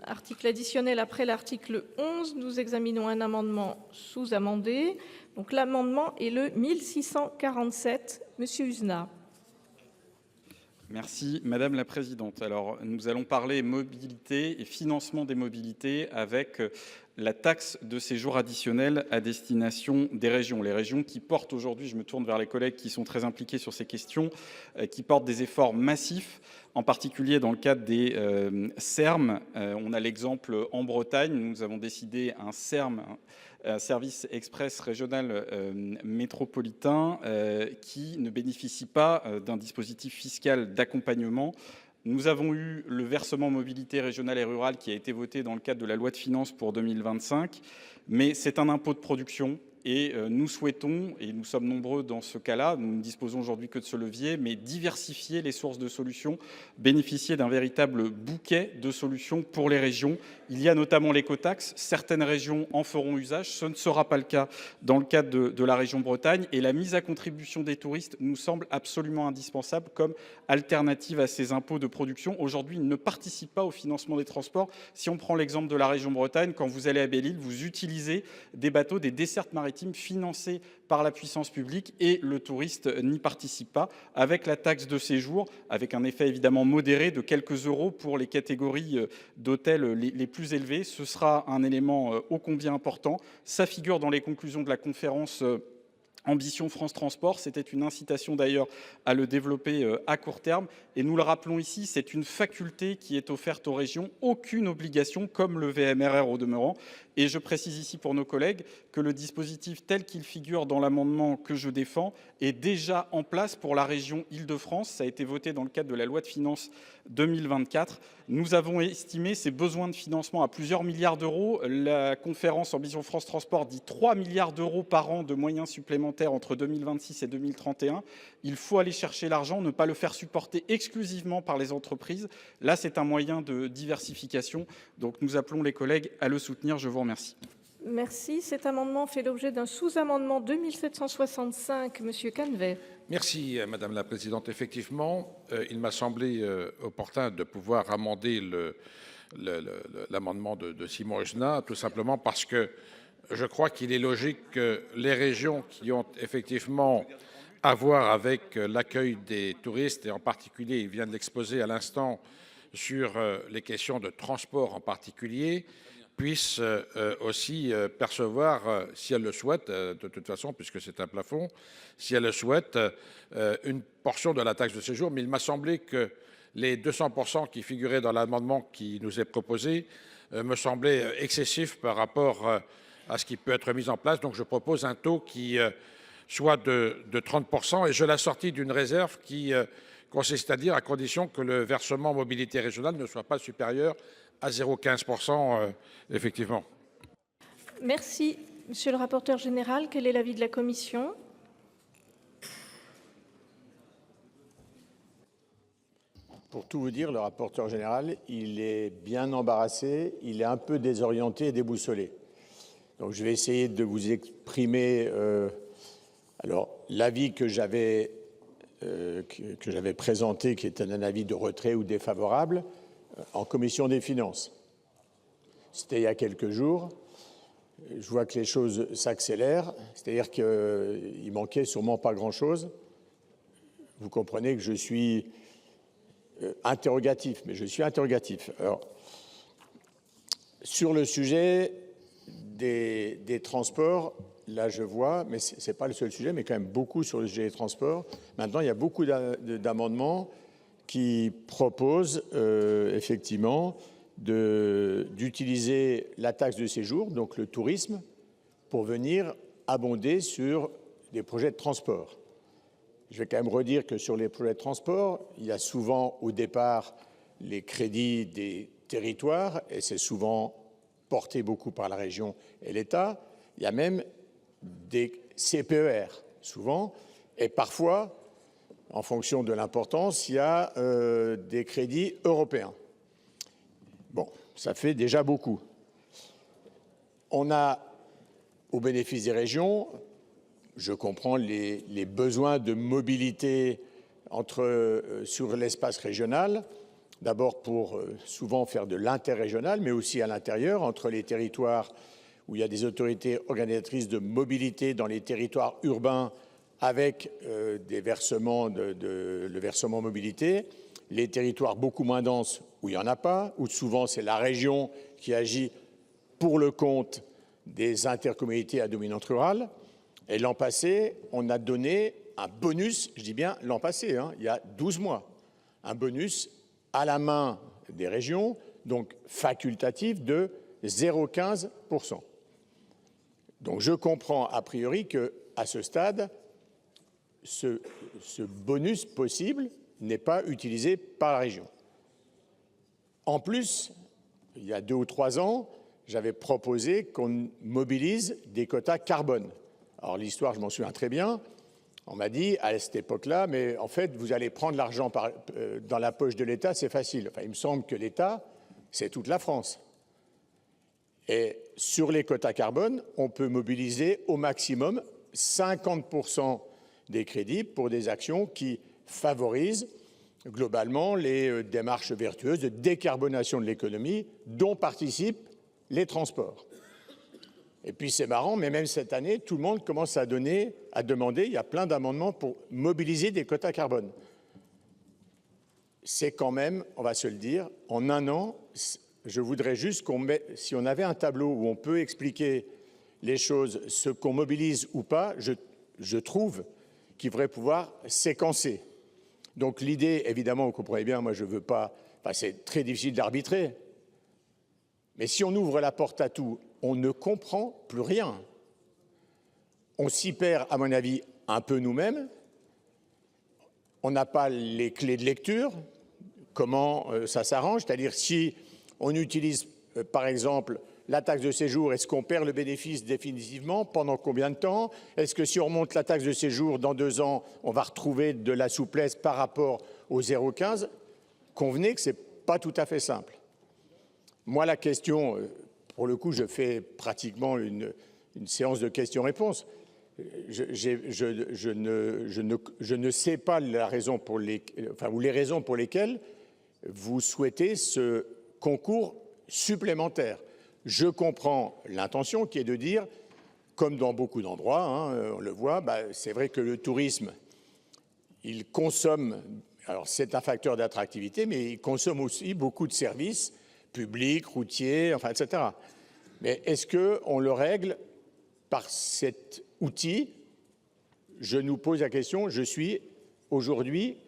article additionnel après l'article 11. Nous examinons un amendement sous-amendé. Donc l'amendement est le 1647. Monsieur Uzenat. Merci Madame la Présidente. Alors nous allons parler mobilité et financement des mobilités avec la taxe de séjour additionnelle à destination des régions. Les régions qui portent aujourd'hui, je me tourne vers les collègues qui sont très impliqués sur ces questions, qui portent des efforts massifs, en particulier dans le cadre des SERM. On a l'exemple en Bretagne, nous avons décidé un SERM, un service express régional métropolitain qui ne bénéficie pas d'un dispositif fiscal d'accompagnement. Nous avons eu le versement mobilité régionale et rurale qui a été voté dans le cadre de la loi de finances pour 2025, mais c'est un impôt de production. Et nous souhaitons, et nous sommes nombreux dans ce cas-là, nous ne disposons aujourd'hui que de ce levier, mais diversifier les sources de solutions, bénéficier d'un véritable bouquet de solutions pour les régions. Il y a notamment l'écotaxe, certaines régions en feront usage, ce ne sera pas le cas dans le cadre de la région Bretagne, et la mise à contribution des touristes nous semble absolument indispensable comme alternative à ces impôts de production. Aujourd'hui, ils ne participent pas au financement des transports. Si on prend l'exemple de la région Bretagne, quand vous allez à Belle-Île, vous utilisez des bateaux, des dessertes maritimes financés par la puissance publique et le touriste n'y participe pas. Avec la taxe de séjour, avec un effet évidemment modéré de quelques euros pour les catégories d'hôtels les plus élevés, ce sera un élément ô combien important. Ça figure dans les conclusions de la conférence Ambition France Transport, c'était une incitation d'ailleurs à le développer à court terme. Et nous le rappelons ici, c'est une faculté qui est offerte aux régions, aucune obligation, comme le VMRR au demeurant. Et je précise ici pour nos collègues que le dispositif tel qu'il figure dans l'amendement que je défends est déjà en place pour la région Île-de-France. Ça a été voté dans le cadre de la loi de finances 2024. Nous avons estimé ces besoins de financement à plusieurs milliards d'euros. La conférence Ambition France Transport dit 3 milliards d'euros par an de moyens supplémentaires entre 2026 et 2031. Il faut aller chercher l'argent, ne pas le faire supporter exclusivement par les entreprises. Là, c'est un moyen de diversification. Donc nous appelons les collègues à le soutenir. Je vous remercie. Merci. Cet amendement fait l'objet d'un sous-amendement 2765. Monsieur Canevet. Merci Madame la Présidente. Effectivement, il m'a semblé opportun de pouvoir amender l'amendement de Simon Uzenat, tout simplement parce que je crois qu'il est logique que les régions qui ont effectivement à voir avec l'accueil des touristes, et en particulier, il vient de l'exposer à l'instant, sur les questions de transport en particulier, puissent aussi percevoir, si elles le souhaitent, de toute façon, puisque c'est un plafond, si elles le souhaitent, une portion de la taxe de séjour. Mais il m'a semblé que les 200% qui figuraient dans l'amendement qui nous est proposé me semblaient excessifs par rapport à ce qui peut être mis en place. Donc je propose un taux qui soit de 30% et je l'assortis d'une réserve qui consiste à dire à condition que le versement mobilité régionale ne soit pas supérieur à 0,15%, effectivement. Merci. Monsieur le rapporteur général, quel est l'avis de la commission ? Pour tout vous dire, le rapporteur général, il est bien embarrassé, il est un peu désorienté et déboussolé. Donc je vais essayer de vous exprimer l'avis que j'avais présenté, qui était un avis de retrait ou défavorable, en commission des finances. C'était il y a quelques jours. Je vois que les choses s'accélèrent, c'est-à-dire qu'il manquait sûrement pas grand-chose. Vous comprenez que je suis interrogatif, mais je suis interrogatif. Alors, sur le sujet des transports, là je vois, mais ce n'est pas le seul sujet, mais quand même beaucoup sur le sujet des transports. Maintenant, il y a beaucoup d'amendements qui proposent effectivement d'utiliser la taxe de séjour, donc le tourisme, pour venir abonder sur des projets de transport. Je vais quand même redire que sur les projets de transport, il y a souvent au départ les crédits des territoires, et c'est souvent porté beaucoup par la région et l'État. Il y a même des CPER, souvent, et parfois, en fonction de l'importance, il y a des crédits européens. Bon, ça fait déjà beaucoup. On a, au bénéfice des régions, je comprends les besoins de mobilité sur l'espace régional. D'abord pour souvent faire de l'interrégional, mais aussi à l'intérieur, entre les territoires où il y a des autorités organisatrices de mobilité dans les territoires urbains avec des versements le versement mobilité, les territoires beaucoup moins denses où il n'y en a pas, où souvent c'est la région qui agit pour le compte des intercommunalités à dominante rurale. Et l'an passé, on a donné un bonus, je dis bien l'an passé, il y a 12 mois, un bonus à la main des régions, donc facultatif de 0,15%. Donc je comprends a priori qu'à ce stade, ce bonus possible n'est pas utilisé par la région. En plus, il y a 2 ou 3 ans, j'avais proposé qu'on mobilise des quotas carbone. Alors l'histoire, je m'en souviens très bien. On m'a dit à cette époque-là, mais en fait, vous allez prendre l'argent dans la poche de l'État, c'est facile. Enfin, il me semble que l'État, c'est toute la France. Et sur les quotas carbone, on peut mobiliser au maximum 50% des crédits pour des actions qui favorisent globalement les démarches vertueuses de décarbonation de l'économie dont participent les transports. Et puis c'est marrant, mais même cette année, tout le monde commence à demander, il y a plein d'amendements pour mobiliser des quotas carbone. C'est quand même, on va se le dire, en un an, je voudrais juste si on avait un tableau où on peut expliquer les choses, ce qu'on mobilise ou pas, je trouve qu'il devrait pouvoir séquencer. Donc l'idée, évidemment, vous comprenez bien, moi je ne veux pas, c'est très difficile d'arbitrer, mais si on ouvre la porte à tout, on ne comprend plus rien. On s'y perd, à mon avis, un peu nous-mêmes. On n'a pas les clés de lecture, comment ça s'arrange, c'est-à-dire si on utilise, par exemple, la taxe de séjour, est-ce qu'on perd le bénéfice définitivement? Pendant combien de temps? Est-ce que si on remonte la taxe de séjour dans 2 ans, on va retrouver de la souplesse par rapport au 0,15? Convenez que ce n'est pas tout à fait simple. Moi, la question, pour le coup, je fais pratiquement une séance de questions-réponses. Je ne sais pas la raison pour les raisons pour lesquelles vous souhaitez ce concours supplémentaire. Je comprends l'intention qui est de dire, comme dans beaucoup d'endroits, on le voit, c'est vrai que le tourisme, il consomme, alors c'est un facteur d'attractivité, mais il consomme aussi beaucoup de services publics, routiers, enfin, etc. Mais est-ce qu'on le règle par cet outil? Je nous pose la question, je suis aujourd'hui,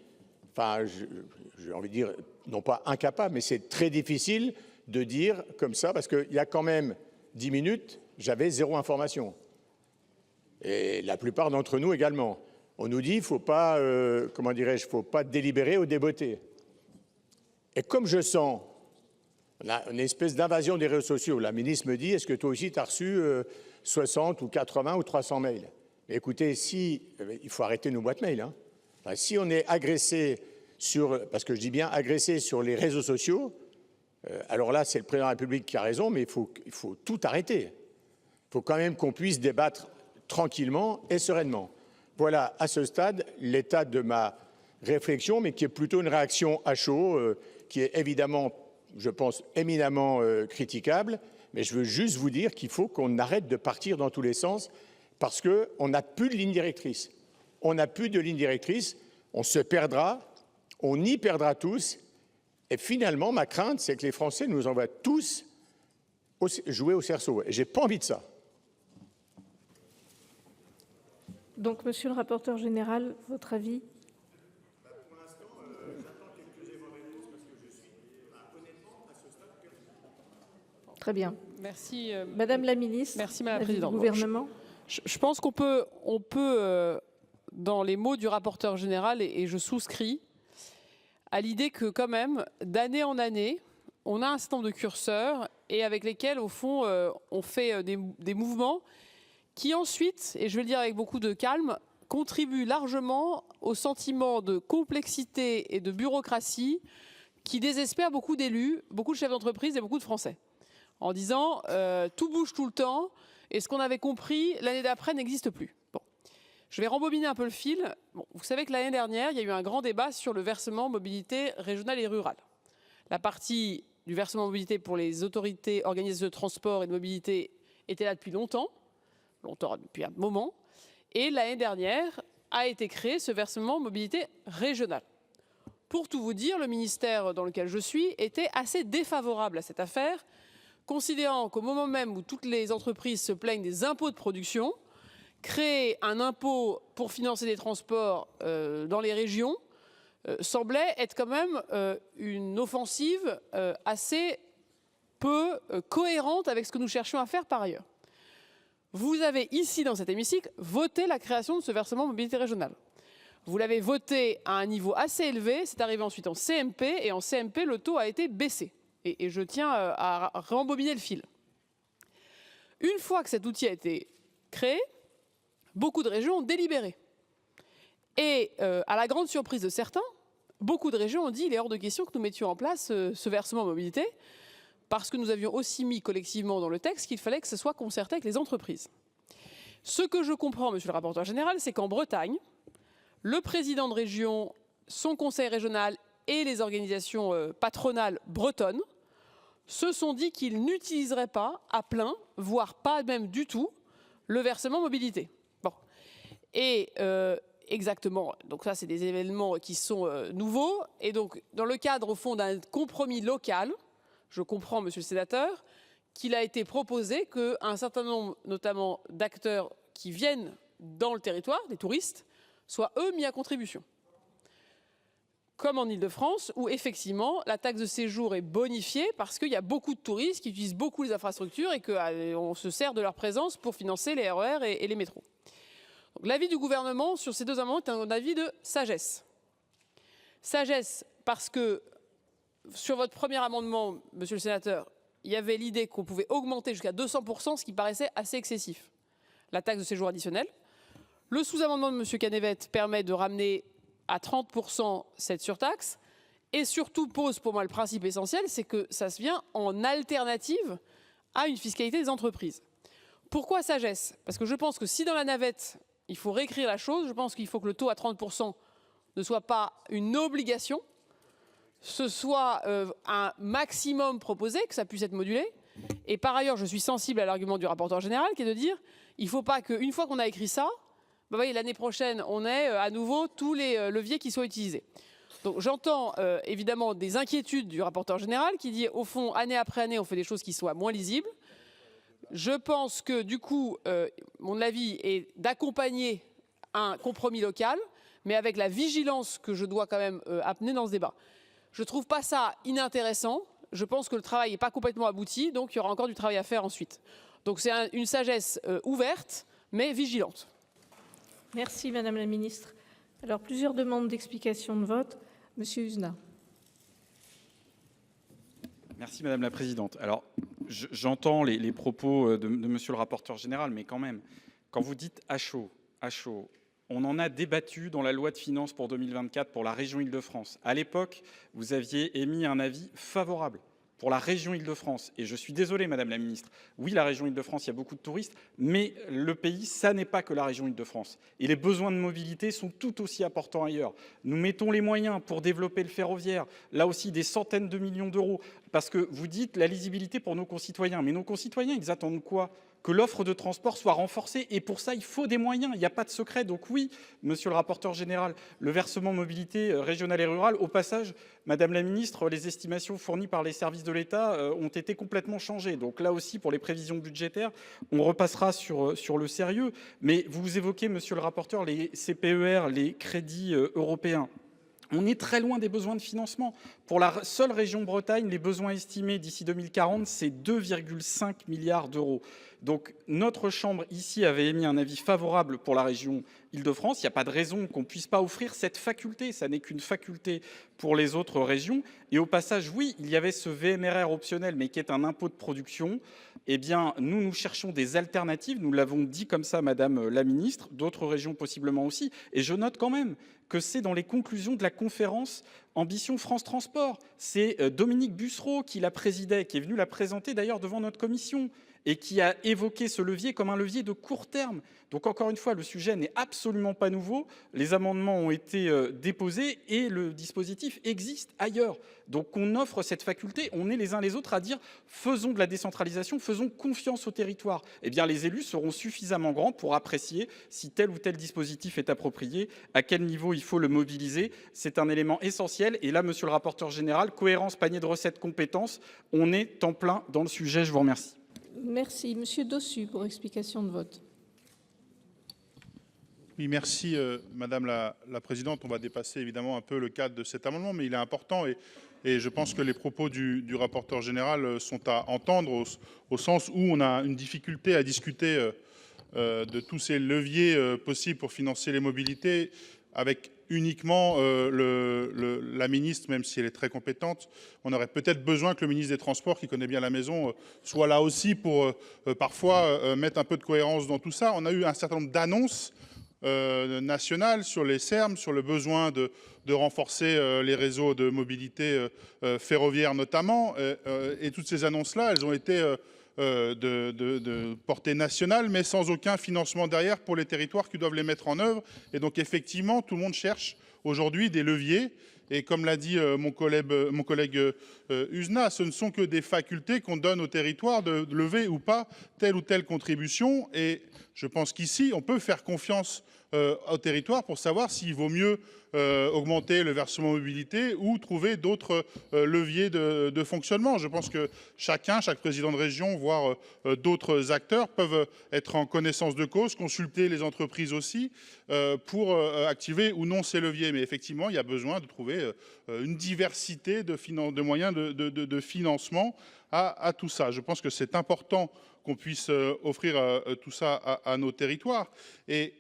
j'ai envie de dire, non pas incapable, mais c'est très difficile de dire comme ça, parce qu'il y a quand même 10 minutes, j'avais 0 information. Et la plupart d'entre nous également. On nous dit, il ne faut pas, comment dirais-je, faut pas délibérer ou déboter. Et comme je sens, on a une espèce d'invasion des réseaux sociaux. La ministre me dit, est-ce que toi aussi tu as reçu 60 ou 80 ou 300 mails? Mais écoutez, il faut arrêter nos boîtes mail. Enfin, si on est agressé parce que je dis bien agressé sur les réseaux sociaux, alors là, c'est le président de la République qui a raison, mais il faut tout arrêter. Il faut quand même qu'on puisse débattre tranquillement et sereinement. Voilà, à ce stade, l'état de ma réflexion, mais qui est plutôt une réaction à chaud, qui est évidemment, je pense, éminemment critiquable. Mais je veux juste vous dire qu'il faut qu'on arrête de partir dans tous les sens parce qu'on n'a plus de ligne directrice. On n'a plus de ligne directrice, on se perdra, on y perdra tous. Et finalement, ma crainte, c'est que les Français nous envoient tous jouer au cerceau. Et je n'ai pas envie de ça. Donc, monsieur le rapporteur général, votre avis? Pour l'instant, j'attends quelques éléments de réponse parce que je suis honnêtement à ce stade perdu. Très bien. Merci. Madame la ministre. Merci, Madame la l'avis du Présidente. gouvernement. Je pense qu'on peut, dans les mots du rapporteur général, et je souscris, à l'idée que quand même, d'année en année, on a un certain nombre de curseurs et avec lesquels, au fond, on fait des mouvements qui ensuite, et je vais le dire avec beaucoup de calme, contribuent largement au sentiment de complexité et de bureaucratie qui désespère beaucoup d'élus, beaucoup de chefs d'entreprise et beaucoup de Français. En disant tout bouge tout le temps et ce qu'on avait compris l'année d'après n'existe plus. Bon. Je vais rembobiner un peu le fil. Bon, vous savez que l'année dernière, il y a eu un grand débat sur le versement mobilité régionale et rurale. La partie du versement mobilité pour les autorités organisées de transport et de mobilité était là depuis longtemps, depuis un moment. Et l'année dernière a été créé ce versement mobilité régional. Pour tout vous dire, le ministère dans lequel je suis était assez défavorable à cette affaire, considérant qu'au moment même où toutes les entreprises se plaignent des impôts de production, créer un impôt pour financer des transports dans les régions semblait être quand même une offensive assez peu cohérente avec ce que nous cherchions à faire par ailleurs. Vous avez ici, dans cet hémicycle, voté la création de ce versement mobilité régionale. Vous l'avez voté à un niveau assez élevé, c'est arrivé ensuite en CMP, et en CMP, le taux a été baissé. Et je tiens à rembobiner le fil. Une fois que cet outil a été créé, beaucoup de régions ont délibéré. Et à la grande surprise de certains, beaucoup de régions ont dit qu'il est hors de question que nous mettions en place ce versement mobilité, parce que nous avions aussi mis collectivement dans le texte qu'il fallait que ce soit concerté avec les entreprises. Ce que je comprends, monsieur le rapporteur général, c'est qu'en Bretagne, le président de région, son conseil régional et les organisations patronales bretonnes se sont dit qu'ils n'utiliseraient pas à plein, voire pas même du tout, le versement mobilité. Bon. Et exactement, donc ça c'est des événements qui sont nouveaux. Et donc dans le cadre au fond d'un compromis local, je comprends, monsieur le sénateur, qu'il a été proposé qu'un certain nombre notamment d'acteurs qui viennent dans le territoire, des touristes, soient eux mis à contribution. Comme en Ile-de-France, où effectivement la taxe de séjour est bonifiée parce qu'il y a beaucoup de touristes qui utilisent beaucoup les infrastructures et qu'on se sert de leur présence pour financer les RER et les métros. L'avis du gouvernement sur ces deux amendements est un avis de sagesse. Sagesse parce que sur votre premier amendement, monsieur le sénateur, il y avait l'idée qu'on pouvait augmenter jusqu'à 200%, ce qui paraissait assez excessif, la taxe de séjour additionnelle. Le sous-amendement de monsieur Canevet permet de ramener à 30% cette surtaxe et surtout pose pour moi le principe essentiel, c'est que ça se vient en alternative à une fiscalité des entreprises. Pourquoi sagesse? Parce que je pense que si dans la navette, il faut réécrire la chose, je pense qu'il faut que le taux à 30% ne soit pas une obligation, ce soit un maximum proposé, que ça puisse être modulé. Et par ailleurs, je suis sensible à l'argument du rapporteur général qui est de dire il ne faut pas qu'une fois qu'on a écrit ça, ben voyez, l'année prochaine, on ait à nouveau tous les leviers qui soient utilisés. Donc j'entends évidemment des inquiétudes du rapporteur général qui dit au fond, année après année, on fait des choses qui soient moins lisibles. Je pense que du coup, mon avis est d'accompagner un compromis local, mais avec la vigilance que je dois quand même amener dans ce débat. Je ne trouve pas ça inintéressant. Je pense que le travail n'est pas complètement abouti, donc il y aura encore du travail à faire ensuite. Donc c'est une sagesse ouverte, mais vigilante. Merci Madame la Ministre. Alors plusieurs demandes d'explication de vote. Monsieur Uzna. Merci Madame la Présidente. Alors j'entends les propos de Monsieur le rapporteur général, mais quand même, quand vous dites à chaud, on en a débattu dans la loi de finances pour 2024 pour la région Île-de-France. À l'époque, vous aviez émis un avis favorable pour la région Île-de-France. Et je suis désolé, Madame la Ministre, oui, la région Île-de-France, il y a beaucoup de touristes, mais le pays, ça n'est pas que la région Île-de-France. Et les besoins de mobilité sont tout aussi importants ailleurs. Nous mettons les moyens pour développer le ferroviaire, là aussi des centaines de millions d'euros, parce que vous dites la lisibilité pour nos concitoyens. Mais nos concitoyens, ils attendent quoi ? Que l'offre de transport soit renforcée. Et pour ça, il faut des moyens. Il n'y a pas de secret. Donc oui, monsieur le rapporteur général, le versement mobilité régionale et rurale, au passage, Madame la Ministre, les estimations fournies par les services de l'État ont été complètement changées. Donc là aussi, pour les prévisions budgétaires, on repassera sur le sérieux. Mais vous évoquez, monsieur le rapporteur, les CPER, les crédits européens. On est très loin des besoins de financement. Pour la seule région Bretagne, les besoins estimés d'ici 2040, c'est 2,5 milliards d'euros. Donc notre Chambre ici avait émis un avis favorable pour la région Île-de-France. Il n'y a pas de raison qu'on ne puisse pas offrir cette faculté. Ça n'est qu'une faculté pour les autres régions. Et au passage, oui, il y avait ce VMRR optionnel, mais qui est un impôt de production. Eh bien, nous cherchons des alternatives. Nous l'avons dit comme ça, Madame la Ministre, d'autres régions possiblement aussi. Et je note quand même que c'est dans les conclusions de la conférence Ambition France Transport. C'est Dominique Bussereau qui la présidait, qui est venu la présenter d'ailleurs devant notre commission et qui a évoqué ce levier comme un levier de court terme. Donc encore une fois, le sujet n'est absolument pas nouveau. Les amendements ont été déposés et le dispositif existe ailleurs. Donc on offre cette faculté, on est les uns les autres à dire faisons de la décentralisation, faisons confiance au territoire. Eh bien les élus seront suffisamment grands pour apprécier si tel ou tel dispositif est approprié, à quel niveau il faut le mobiliser. C'est un élément essentiel. Et là, monsieur le rapporteur général, cohérence, panier de recettes, compétences, on est en plein dans le sujet. Je vous remercie. Merci. Monsieur Dossus pour explication de vote. Oui, merci Madame la Présidente. On va dépasser évidemment un peu le cadre de cet amendement, mais il est important et je pense que les propos du rapporteur général sont à entendre au sens où on a une difficulté à discuter de tous ces leviers possibles pour financer les mobilités avec uniquement la ministre, même si elle est très compétente. On aurait peut-être besoin que le ministre des Transports, qui connaît bien la maison, soit là aussi pour parfois mettre un peu de cohérence dans tout ça. On a eu un certain nombre d'annonces nationales sur les SERM, sur le besoin de renforcer les réseaux de mobilité ferroviaire notamment. Et toutes ces annonces-là, elles ont été de portée nationale, mais sans aucun financement derrière pour les territoires qui doivent les mettre en œuvre. Et donc effectivement, tout le monde cherche aujourd'hui des leviers. Et comme l'a dit mon collègue Usna, ce ne sont que des facultés qu'on donne aux territoires de lever ou pas telle ou telle contribution. Et je pense qu'ici, on peut faire confiance au territoire pour savoir s'il vaut mieux augmenter le versement mobilité ou trouver d'autres leviers de fonctionnement. Je pense que chaque président de région, voire d'autres acteurs peuvent être en connaissance de cause, consulter les entreprises aussi pour activer ou non ces leviers. Mais effectivement, il y a besoin de trouver une diversité de moyens de financement à tout ça. Je pense que c'est important qu'on puisse offrir tout ça à nos territoires. Et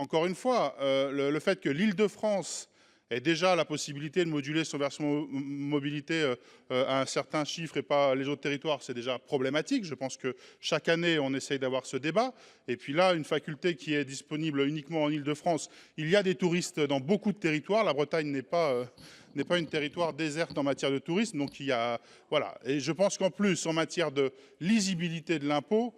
encore une fois, le fait que l'Île-de-France ait déjà la possibilité de moduler son versement mobilité à un certain chiffre et pas les autres territoires, c'est déjà problématique. Je pense que chaque année, on essaye d'avoir ce débat. Et puis là, une faculté qui est disponible uniquement en Île-de-France, il y a des touristes dans beaucoup de territoires. La Bretagne n'est pas une territoire déserte en matière de tourisme. Donc il y a, voilà. Et je pense qu'en plus, en matière de lisibilité de l'impôt,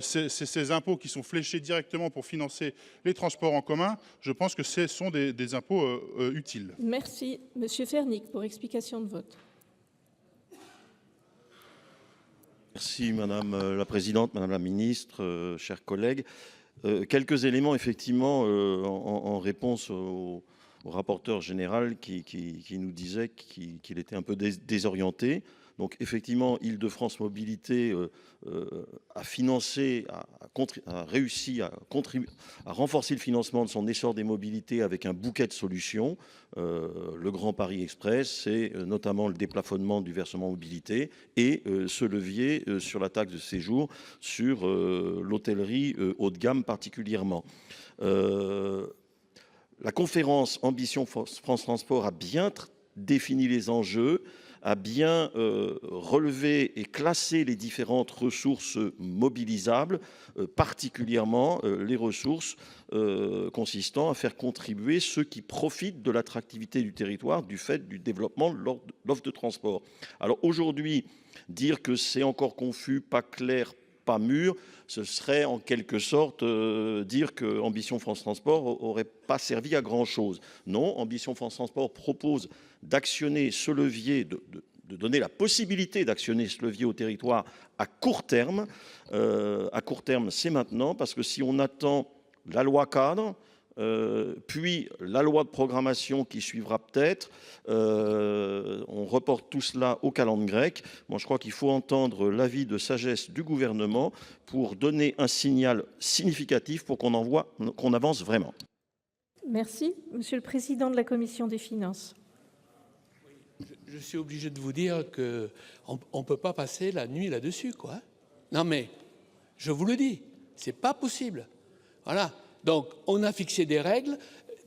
ces impôts qui sont fléchés directement pour financer les transports en commun, je pense que ce sont des impôts utiles. Merci. Monsieur Fernic pour explication de vote. Merci Madame la Présidente, Madame la Ministre, chers collègues. Quelques éléments effectivement en réponse au rapporteur général qui nous disait qu'il était un peu désorienté. Donc effectivement, Île-de-France Mobilité a financé, a réussi à renforcer le financement de son essor des mobilités avec un bouquet de solutions. Le Grand Paris Express, c'est notamment le déplafonnement du versement mobilité et ce levier sur la taxe de séjour sur l'hôtellerie haut de gamme particulièrement. La conférence Ambition France Transport a bien défini les enjeux, a bien relevé et classé les différentes ressources mobilisables, particulièrement les ressources consistant à faire contribuer ceux qui profitent de l'attractivité du territoire du fait du développement de l'offre de transport. Alors aujourd'hui, dire que c'est encore confus, pas clair, pas mûr, ce serait en quelque sorte dire que Ambition France Transport n'aurait pas servi à grand-chose. Non, Ambition France Transport propose d'actionner ce levier, de donner la possibilité d'actionner ce levier au territoire à court terme. À court terme, c'est maintenant, parce que si on attend la loi cadre, puis la loi de programmation qui suivra peut-être, on reporte tout cela au calendrier grec. Moi, je crois qu'il faut entendre l'avis de sagesse du gouvernement pour donner un signal significatif pour qu'on avance vraiment. Merci. Monsieur le Président de la Commission des Finances. Je suis obligé de vous dire qu'on ne peut pas passer la nuit là-dessus, quoi. Non, mais je vous le dis, c'est pas possible. Voilà. Donc, on a fixé des règles.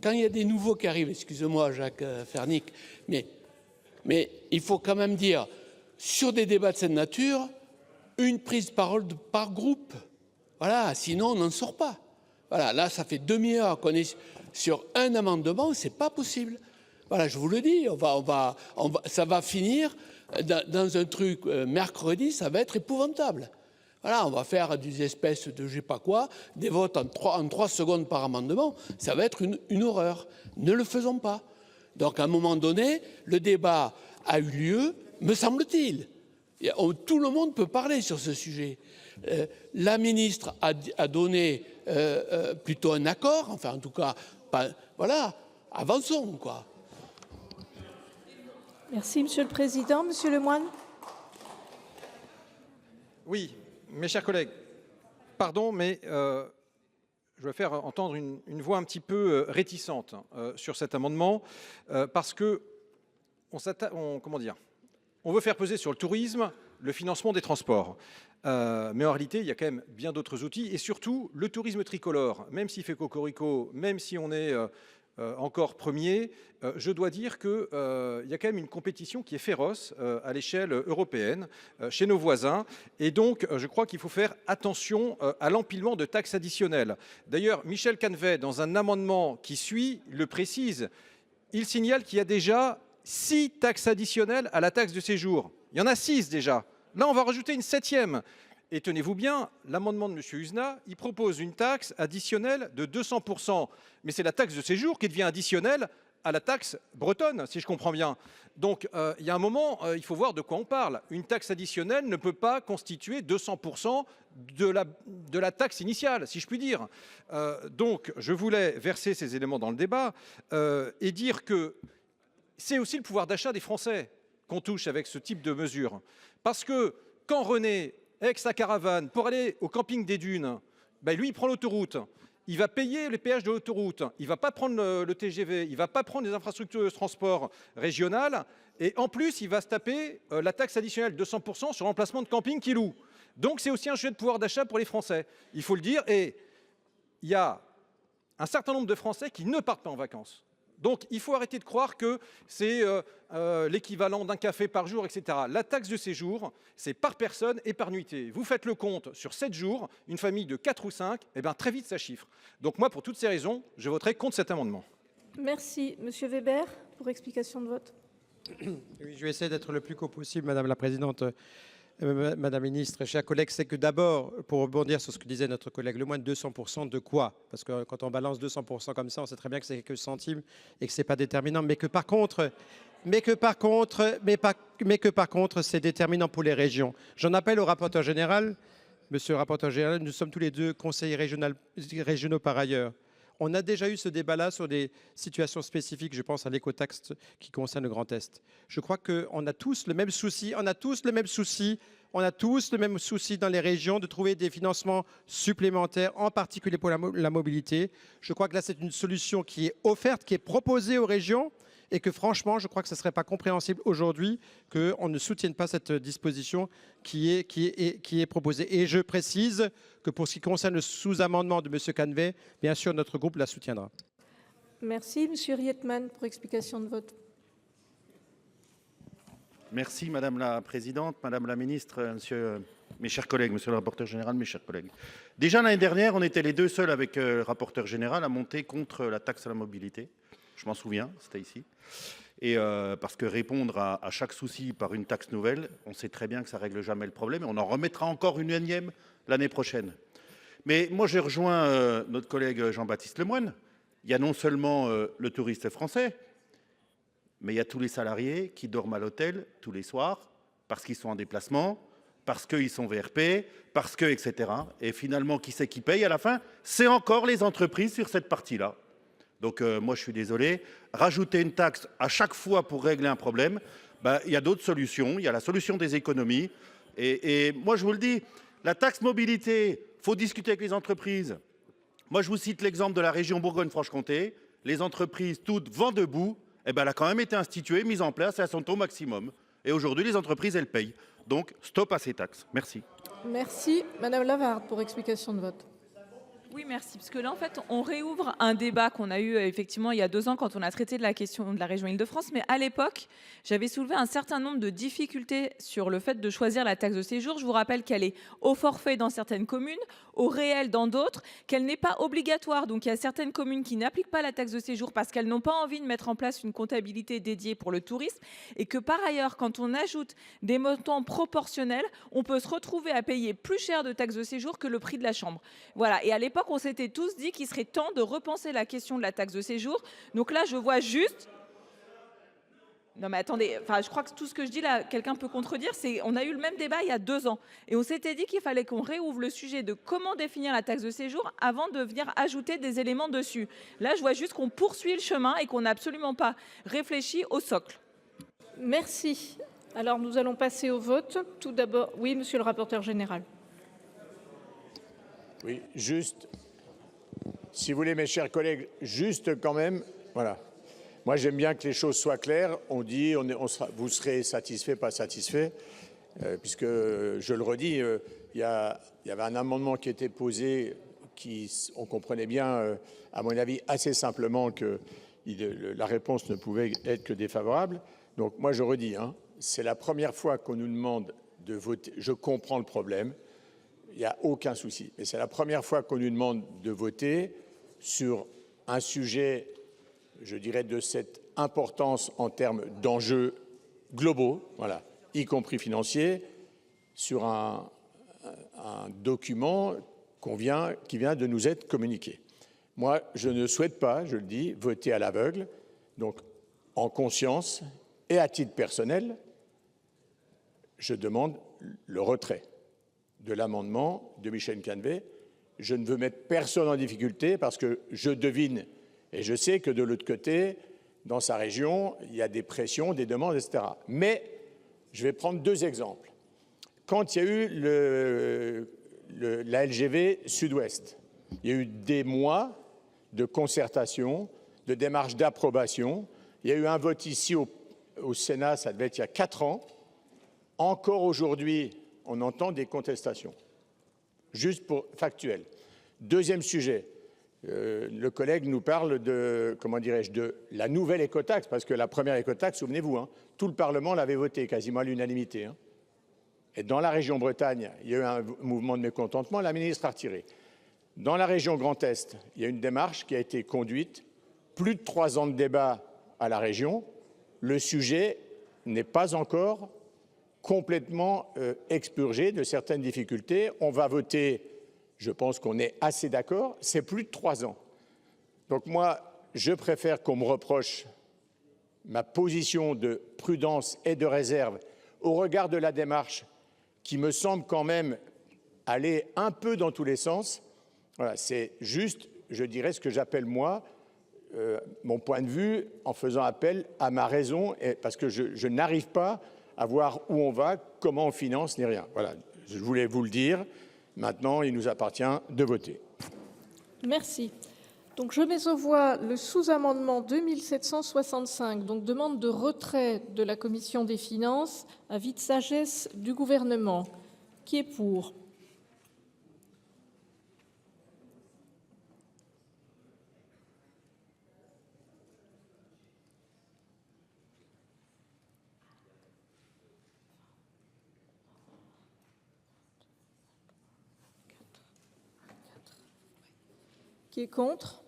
Quand il y a des nouveaux qui arrivent, excusez-moi, Jacques Fernic, mais il faut quand même dire, sur des débats de cette nature, une prise de parole par groupe. Voilà, sinon on n'en sort pas. Voilà, là, ça fait demi-heure qu'on est sur un amendement, c'est pas possible. Voilà, je vous le dis, ça va finir dans un truc mercredi, ça va être épouvantable. Voilà, on va faire des espèces de je sais pas quoi, des votes en 3 secondes par amendement, ça va être une horreur. Ne le faisons pas. Donc à un moment donné, le débat a eu lieu, me semble-t-il. Tout le monde peut parler sur ce sujet. La ministre a donné plutôt un accord, enfin en tout cas, voilà, avançons quoi. Merci, Monsieur le Président. Monsieur Lemoine. Oui, mes chers collègues, pardon, mais je vais faire entendre une voix un petit peu réticente sur cet amendement, parce que on veut faire peser sur le tourisme le financement des transports. Mais en réalité, il y a quand même bien d'autres outils. Et surtout, le tourisme tricolore, même s'il fait cocorico, même si on est encore premier, je dois dire qu'il y a quand même une compétition qui est féroce à l'échelle européenne, chez nos voisins. Et donc, je crois qu'il faut faire attention à l'empilement de taxes additionnelles. D'ailleurs, Michel Canevet, dans un amendement qui suit, le précise. Il signale qu'il y a déjà 6 taxes additionnelles à la taxe de séjour. Il y en a 6 déjà. Là, on va rajouter une 7e. Et tenez-vous bien, l'amendement de M. Uzna, il propose une taxe additionnelle de 200%. Mais c'est la taxe de séjour qui devient additionnelle à la taxe bretonne, si je comprends bien. Donc, il y a un moment, il faut voir de quoi on parle. Une taxe additionnelle ne peut pas constituer 200% de la taxe initiale, si je puis dire. Donc, je voulais verser ces éléments dans le débat et dire que c'est aussi le pouvoir d'achat des Français qu'on touche avec ce type de mesures. Parce que quand René, avec sa caravane, pour aller au camping des Dunes, ben lui, il prend l'autoroute. Il va payer les péages de l'autoroute. Il ne va pas prendre le TGV. Il ne va pas prendre les infrastructures de transport régionales. Et en plus, il va se taper la taxe additionnelle de 100% sur l'emplacement de camping qu'il loue. Donc, c'est aussi un sujet de pouvoir d'achat pour les Français. Il faut le dire. Et il y a un certain nombre de Français qui ne partent pas en vacances. Donc, il faut arrêter de croire que c'est l'équivalent d'un café par jour, etc. La taxe de séjour, c'est par personne et par nuitée. Vous faites le compte sur 7 jours, une famille de 4 ou 5, et bien très vite ça chiffre. Donc moi, pour toutes ces raisons, je voterai contre cet amendement. Merci. Monsieur Weber, pour explication de vote. Oui, je vais essayer d'être le plus court possible, Madame la Présidente. Madame la Ministre, chers collègues, c'est que d'abord, pour rebondir sur ce que disait notre collègue Lemoine, 200% de quoi? Parce que quand on balance 200% comme ça, on sait très bien que c'est quelques centimes et que ce n'est pas déterminant, mais que par contre, c'est déterminant pour les régions. J'en appelle au rapporteur général. Monsieur le rapporteur général, nous sommes tous les deux conseillers régionaux par ailleurs. On a déjà eu ce débat-là sur des situations spécifiques, je pense à l'écotaxe qui concerne le Grand Est. Je crois qu'on a tous le même souci, on a tous le même souci dans les régions de trouver des financements supplémentaires, en particulier pour la mobilité. Je crois que là, c'est une solution qui est offerte, qui est proposée aux régions, et que franchement, je crois que ce ne serait pas compréhensible aujourd'hui qu'on ne soutienne pas cette disposition qui est proposée. Et je précise que pour ce qui concerne le sous-amendement de M. Canevet, bien sûr, notre groupe la soutiendra. Merci. Monsieur Rietmann, pour explication de vote. Merci Madame la Présidente, Madame la Ministre, mes chers collègues, Monsieur le rapporteur général, mes chers collègues. Déjà l'année dernière, on était les deux seuls avec le rapporteur général à monter contre la taxe à la mobilité. Je m'en souviens, c'était ici. Et parce que répondre à chaque souci par une taxe nouvelle, on sait très bien que ça ne règle jamais le problème et on en remettra encore une énième l'année prochaine. Mais moi, j'ai rejoint notre collègue Jean-Baptiste Lemoine. Il y a non seulement le touriste français, mais il y a tous les salariés qui dorment à l'hôtel tous les soirs parce qu'ils sont en déplacement, parce qu'ils sont VRP, parce que, etc. Et finalement, qui c'est qui paye à la fin? C'est encore les entreprises sur cette partie-là. Donc moi, je suis désolé. Rajouter une taxe à chaque fois pour régler un problème, ben, il y a d'autres solutions. Il y a la solution des économies. Et moi, je vous le dis, la taxe mobilité, il faut discuter avec les entreprises. Moi, je vous cite l'exemple de la région Bourgogne-Franche-Comté. Les entreprises, toutes vent debout, eh ben, elle a quand même été instituée, mise en place à son taux maximum. Et aujourd'hui, les entreprises, elles payent. Donc, stop à ces taxes. Merci. Merci. Madame Lavarde, pour explication de vote. Oui, merci. Parce que là, en fait, on réouvre un débat qu'on a eu effectivement il y a 2 ans quand on a traité de la question de la région Île-de-France. Mais à l'époque, j'avais soulevé un certain nombre de difficultés sur le fait de choisir la taxe de séjour. Je vous rappelle qu'elle est au forfait dans certaines communes, au réel dans d'autres, qu'elle n'est pas obligatoire. Donc, il y a certaines communes qui n'appliquent pas la taxe de séjour parce qu'elles n'ont pas envie de mettre en place une comptabilité dédiée pour le tourisme. Et que par ailleurs, quand on ajoute des montants proportionnels, on peut se retrouver à payer plus cher de taxe de séjour que le prix de la chambre. Voilà. Et à l'époque, on s'était tous dit qu'il serait temps de repenser la question de la taxe de séjour. Donc là, je vois juste... Non mais attendez, enfin, je crois que tout ce que je dis là, quelqu'un peut contredire, on a eu le même débat il y a 2 ans. Et on s'était dit qu'il fallait qu'on réouvre le sujet de comment définir la taxe de séjour avant de venir ajouter des éléments dessus. Là, je vois juste qu'on poursuit le chemin et qu'on n'a absolument pas réfléchi au socle. Merci. Alors, nous allons passer au vote. Tout d'abord, oui, monsieur le rapporteur général. Oui, juste, si vous voulez, mes chers collègues, juste quand même, voilà. Moi, j'aime bien que les choses soient claires. On dit, vous serez satisfait, pas satisfait, puisque, je le redis, il y avait un amendement qui était posé, on comprenait bien, à mon avis, assez simplement que la réponse ne pouvait être que défavorable. Donc, moi, je redis, hein, c'est la première fois qu'on nous demande de voter. Je comprends le problème, il n'y a aucun souci. Mais c'est la première fois qu'on nous demande de voter sur un sujet, je dirais, de cette importance en termes d'enjeux globaux, voilà, y compris financiers, sur un document qui vient de nous être communiqué. Moi, je ne souhaite pas, je le dis, voter à l'aveugle. Donc, en conscience et à titre personnel, je demande le retrait de l'amendement de Michel Canevet. Je ne veux mettre personne en difficulté parce que je devine et je sais que de l'autre côté, dans sa région, il y a des pressions, des demandes, etc. Mais je vais prendre 2 exemples. Quand il y a eu la LGV Sud-Ouest, il y a eu des mois de concertation, de démarches d'approbation. Il y a eu un vote ici au Sénat, ça devait être il y a 4 ans. Encore aujourd'hui, on entend des contestations. Juste pour factuel. Deuxième sujet. Le collègue nous parle de, comment dirais-je, de la nouvelle écotaxe, parce que la première écotaxe, souvenez-vous, hein, tout le Parlement l'avait votée, quasiment à l'unanimité. Hein. Et dans la région Bretagne, il y a eu un mouvement de mécontentement, la ministre a retiré. Dans la région Grand Est, il y a une démarche qui a été conduite, plus de 3 ans de débat à la région. Le sujet n'est pas encore complètement expurgé de certaines difficultés. On va voter. Je pense qu'on est assez d'accord, c'est plus de 3 ans. Donc moi, je préfère qu'on me reproche ma position de prudence et de réserve au regard de la démarche qui me semble quand même aller un peu dans tous les sens. Voilà, c'est juste, je dirais, ce que j'appelle moi, mon point de vue, en faisant appel à ma raison, parce que je n'arrive pas à voir où on va, comment on finance, ni rien. Voilà, je voulais vous le dire. Maintenant, il nous appartient de voter. Merci. Donc, je mets aux voix le sous-amendement 2765, donc demande de retrait de la Commission des finances, avis de sagesse du Gouvernement. Qui est pour ? Qui est contre ?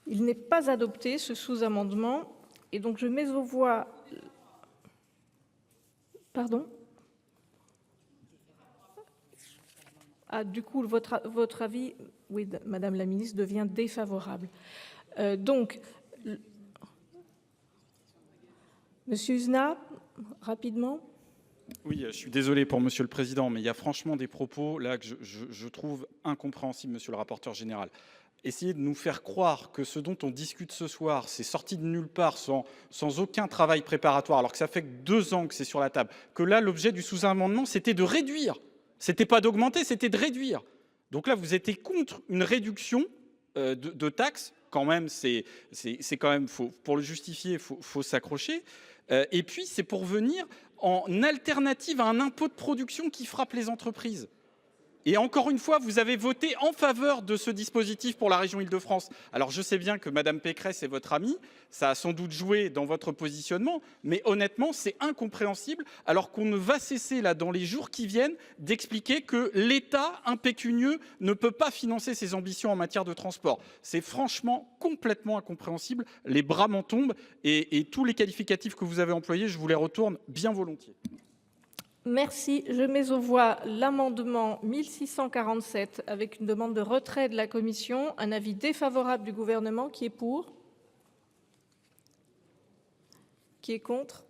Il n'est pas adopté, ce sous-amendement, et donc je mets aux voix... Pardon ? Ah, du coup, votre avis, oui, Madame la Ministre, devient défavorable. Donc, Monsieur Uzna, rapidement. Oui, je suis désolé pour Monsieur le Président, mais il y a franchement des propos là que je trouve incompréhensibles, Monsieur le rapporteur général. Essayer de nous faire croire que ce dont on discute ce soir, c'est sorti de nulle part, sans aucun travail préparatoire, alors que ça fait que 2 ans que c'est sur la table, que là, l'objet du sous-amendement, c'était de réduire. C'était pas d'augmenter, c'était de réduire. Donc là, vous étiez contre une réduction de taxes. Quand même, c'est quand même, pour le justifier, il faut s'accrocher. Et puis, c'est pour venir en alternative à un impôt de production qui frappe les entreprises. Et encore une fois, vous avez voté en faveur de ce dispositif pour la région Île-de-France. Alors je sais bien que Madame Pécresse est votre amie, ça a sans doute joué dans votre positionnement, mais honnêtement, c'est incompréhensible, alors qu'on ne va cesser là dans les jours qui viennent d'expliquer que l'État impécunieux ne peut pas financer ses ambitions en matière de transport. C'est franchement complètement incompréhensible, les bras m'en tombent et tous les qualificatifs que vous avez employés, je vous les retourne bien volontiers. Merci. Je mets aux voix l'amendement 1647 avec une demande de retrait de la commission, un avis défavorable du gouvernement qui est pour, qui est contre,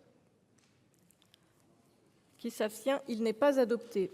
qui s'abstient. Il n'est pas adopté.